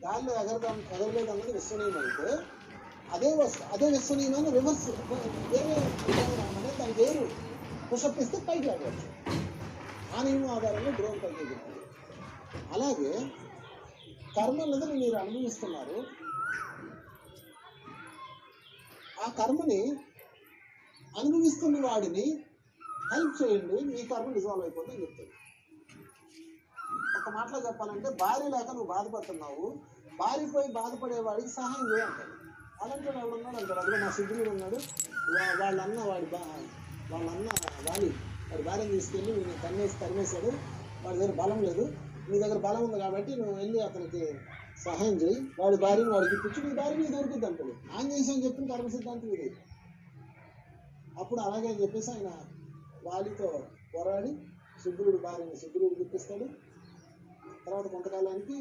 గాల్లో ఎగరలేదు అన్నది విశ్వనీయం అయితే అదే విశ్వనీయమైన రివర్స్ వేరే అనేది దాని వేరు పుషప్ ఇస్తే పైకి రావచ్చు. ఆ నియమం ఆధారంగా డ్రోన్ పైకి ఎగురుతుంది. అలాగే కర్మ అన్నది మీరు అనుభవిస్తున్నారు. ఆ కర్మని అనుభవిస్తున్న వాడిని హెల్ప్ చేయండి, మీ కర్మ రిజాల్వ్ అయిపోతుంది చెప్తాడు. ఒక మాటలో చెప్పాలంటే భార్య లేక నువ్వు బాధపడుతున్నావు, భార్య పోయి బాధపడేవాడికి సహాయం చేయంటాడు. అలాంటి వాడు ఎవడున్నాడు అంటాడు. అదిగో నా సిద్ధుడు ఉన్నాడు, వాళ్ళన్న వాడి వాడి భార్యను తీసుకెళ్ళి నేను తరిమేశాడు, వాడి దగ్గర బలం లేదు, నీ దగ్గర బలం ఉంది కాబట్టి నువ్వు వెళ్ళి అతనికి సహాయం చేయి, వాడి భార్యను వాడికి ఇప్పించి నీ భార్య నీ దొరుకుద్ది అంటాడు. ఆంజనేయం చెప్పిన కర్మ సిద్ధాంతం ఇది. అప్పుడు అలాగే అని చెప్పేసి ఆయన వాలితో పోరాడి శుద్రుడి భార్యని శుద్రుడికి ఇప్పిస్తాడు. తర్వాత కొంతకాలానికి